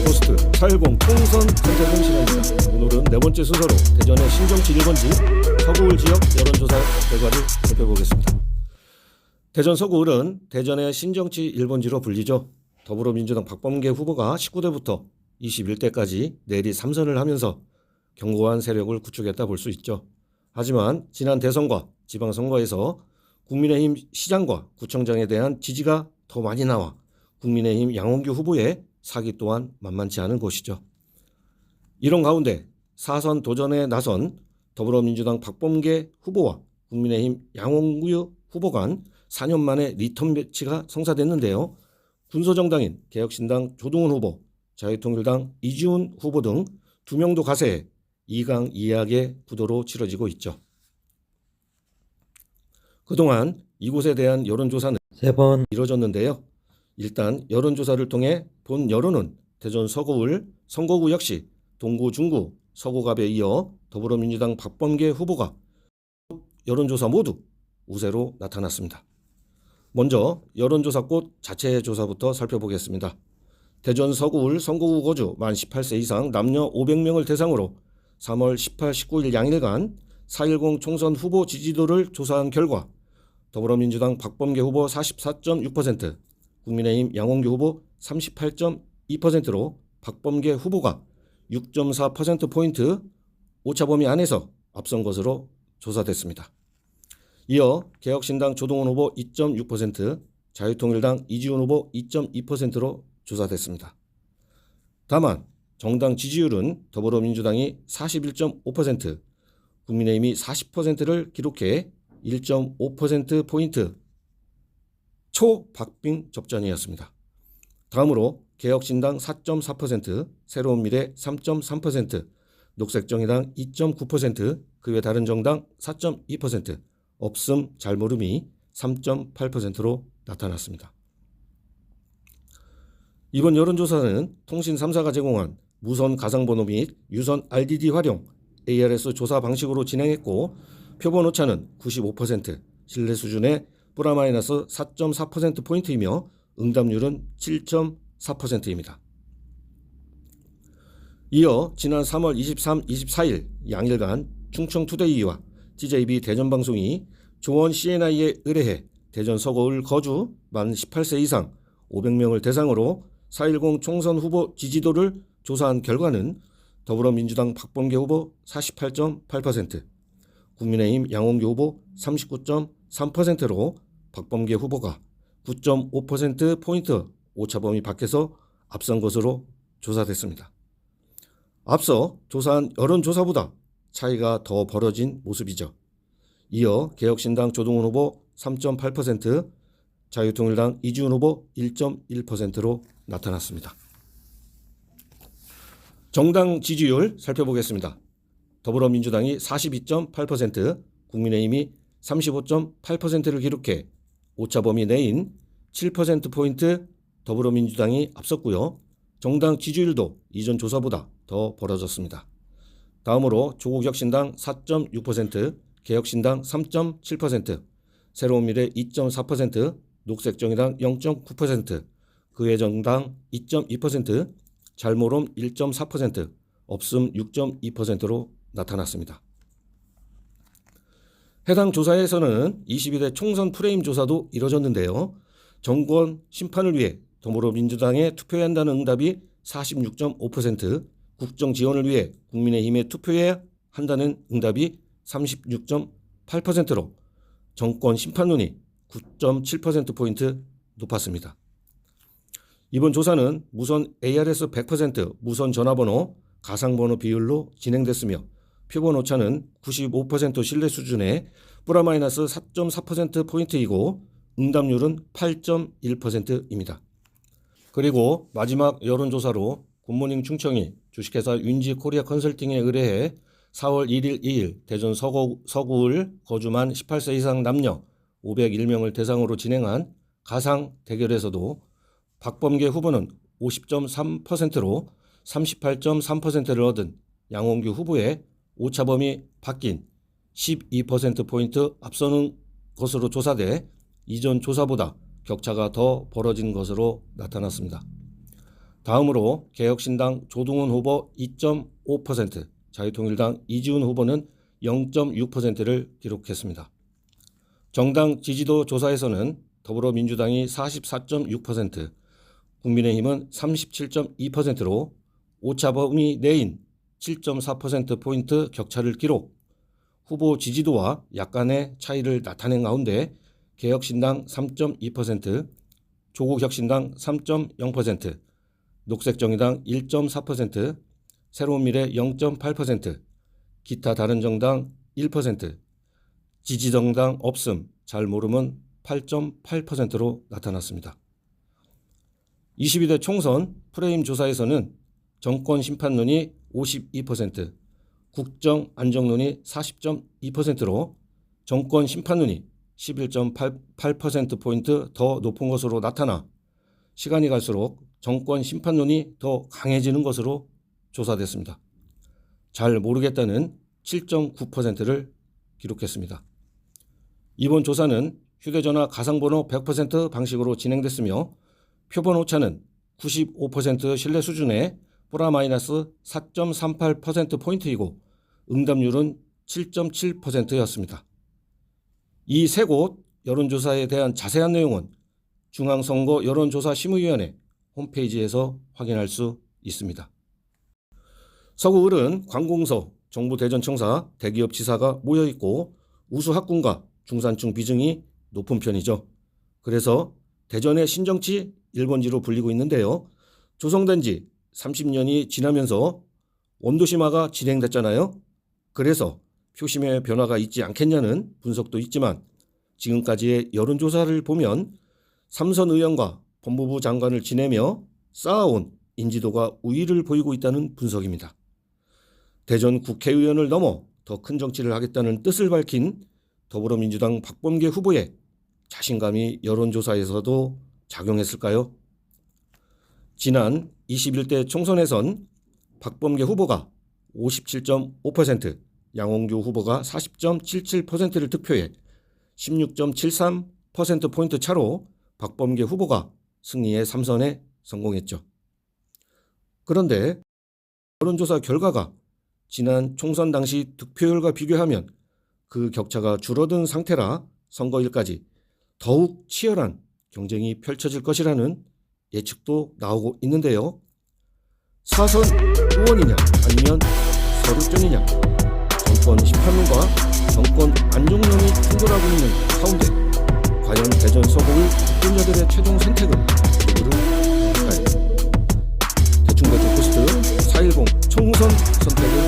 포스트 4.10 총선 선택은 시간입니다. 오늘은 네 번째 순서로 대전의 신정치 1번지 서구울 지역 여론조사 결과를 살펴보겠습니다. 대전 서구울은 대전의 신정치 1번지로 불리죠. 더불어민주당 박범계 후보가 19대부터 21대까지 내리 3선을 하면서 견고한 세력을 구축했다 볼 수 있죠. 하지만 지난 대선과 지방선거에서 국민의힘 시장과 구청장에 대한 지지가 더 많이 나와 국민의힘 양원규 후보의 사기 또한 만만치 않은 곳이죠. 이런 가운데 4선 도전에 나선 더불어민주당 박범계 후보와 국민의힘 양원규 후보 간 4년 만에 리턴 매치가 성사됐는데요. 군소정당인 개혁신당 조동훈 후보, 자유통일당 이지훈 후보 등 2명도 가세해 2강 2약의 구도로 치러지고 있죠. 그동안 이곳에 대한 여론조사는 3번 이뤄졌는데요. 일단 여론조사를 통해 본 여론은 대전 서구울 선거구 역시 동구, 중구, 서구갑에 이어 더불어민주당 박범계 후보가 여론조사 모두 우세로 나타났습니다. 먼저 여론조사꽃 자체 조사부터 살펴보겠습니다. 대전 서구울 선거구 거주 만 18세 이상 남녀 500명을 대상으로 3월 18, 19일 양일간 4.10 총선 후보 지지도를 조사한 결과 더불어민주당 박범계 후보 44.6%, 국민의힘 양원규 후보 38.2%로 박범계 후보가 6.4%포인트 오차범위 안에서 앞선 것으로 조사됐습니다. 이어 개혁신당 조동훈 후보 2.6%, 자유통일당 이지훈 후보 2.2%로 조사됐습니다. 다만 정당 지지율은 더불어민주당이 41.5%, 국민의힘이 40%를 기록해 1.5%포인트 초박빙 접전이었습니다. 다음으로 개혁신당 4.4%, 새로운미래 3.3%, 녹색정의당 2.9%, 그 외 다른 정당 4.2%, 없음 잘모름이 3.8%로 나타났습니다. 이번 여론조사는 통신 3사가 제공한 무선 가상번호 및 유선 RDD 활용 ARS 조사 방식으로 진행했고 표본 오차는 95%, 신뢰 수준의 플러스 4.4%포인트이며 응답률은 7.4%입니다. 이어 지난 3월 23, 24일 양일간 충청투데이와 TJB 대전방송이 조원 CNI에 의뢰해 대전 서구울 거주 만 18세 이상 500명을 대상으로 4.10 총선 후보 지지도를 조사한 결과는 더불어민주당 박범계 후보 48.8%, 국민의힘 양원규 후보 39.3%로 박범계 후보가 9.5%포인트 오차범위 밖에서 앞선 것으로 조사됐습니다. 앞서 조사한 여론조사보다 차이가 더 벌어진 모습이죠. 이어 개혁신당 조동훈 후보 3.8%, 자유통일당 이지훈 후보 1.1%로 나타났습니다. 정당 지지율 살펴보겠습니다. 더불어민주당이 42.8%, 국민의힘이 35.8%를 기록해 오차범위 내인 7%포인트 더불어민주당이 앞섰고요. 정당 지지율도 이전 조사보다 더 벌어졌습니다. 다음으로 조국혁신당 4.6%, 개혁신당 3.7%, 새로운미래 2.4%, 녹색정의당 0.9%, 그 외 정당 2.2%, 잘모름 1.4%, 없음 6.2%로 나타났습니다. 해당 조사에서는 22대 총선 프레임 조사도 이뤄졌는데요. 정권 심판을 위해 더불어민주당에 투표해야 한다는 응답이 46.5%, 국정 지원을 위해 국민의힘에 투표해야 한다는 응답이 36.8%로 정권 심판론이 9.7%포인트 높았습니다. 이번 조사는 무선 ARS 100%, 무선 전화번호, 가상번호 비율로 진행됐으며 표본 오차는 95% 신뢰 수준의 플러스 4.4%포인트이고 응답률은 8.1%입니다. 그리고 마지막 여론조사로 굿모닝 충청이 주식회사 윈지코리아 컨설팅에 의뢰해 4월 1일 2일 대전 서구울 거주만 18세 이상 남녀 501명을 대상으로 진행한 가상 대결에서도 박범계 후보는 50.3%로 38.3%를 얻은 양원규 후보의 오차범위 바뀐 12%포인트 앞서는 것으로 조사돼 이전 조사보다 격차가 더 벌어진 것으로 나타났습니다. 다음으로 개혁신당 조동훈 후보 2.5%, 자유통일당 이지훈 후보는 0.6%를 기록했습니다. 정당 지지도 조사에서는 더불어민주당이 44.6%, 국민의힘은 37.2%로 오차범위 내인 7.4%포인트 격차를 기록, 후보 지지도와 약간의 차이를 나타낸 가운데 개혁신당 3.2%, 조국혁신당 3.0%, 녹색정의당 1.4%, 새로운미래 0.8%, 기타 다른 정당 1%, 지지정당 없음, 잘 모름은 8.8%로 나타났습니다. 22대 총선 프레임 조사에서는 정권 심판론이 52%, 국정 안정론이 40.2%로 정권 심판론이 11.8%포인트 더 높은 것으로 나타나 시간이 갈수록 정권 심판론이 더 강해지는 것으로 조사됐습니다. 잘 모르겠다는 7.9%를 기록했습니다. 이번 조사는 휴대전화 가상번호 100% 방식으로 진행됐으며 표본 오차는 95% 신뢰 수준의 플러스 4.38%포인트이고 응답률은 7.7%였습니다. 이 세 곳 여론조사에 대한 자세한 내용은 중앙선거 여론조사심의위원회 홈페이지에서 확인할 수 있습니다. 서구을은 관공서, 정부 대전청사, 대기업 지사가 모여있고 우수학군과 중산층 비중이 높은 편이죠. 그래서 대전의 신정치 1번지로 불리고 있는데요. 조성된 지 30년이 지나면서 원도심화가 진행됐잖아요. 그래서 표심의 변화가 있지 않겠냐는 분석도 있지만 지금까지의 여론조사를 보면 삼선 의원과 법무부 장관을 지내며 쌓아온 인지도가 우위를 보이고 있다는 분석입니다. 대전 국회의원을 넘어 더 큰 정치를 하겠다는 뜻을 밝힌 더불어민주당 박범계 후보의 자신감이 여론조사에서도 작용했을까요? 지난 21대 총선에선 박범계 후보가 57.5%, 양홍규 후보가 40.77%를 득표해 16.73%포인트 차로 박범계 후보가 승리의 3선에 성공했죠. 그런데 여론조사 결과가 지난 총선 당시 득표율과 비교하면 그 격차가 줄어든 상태라 선거일까지 더욱 치열한 경쟁이 펼쳐질 것이라는 예측도 나오고 있는데요. 사선 의원이냐 아니면 서울전이냐, 정권 심판론과 정권 안정론이 충돌하고 있는 가운데 과연 대전 서구의 유권자들의 최종 선택은 누구를 할까요? 대충 포스트 4.10 총선 선택을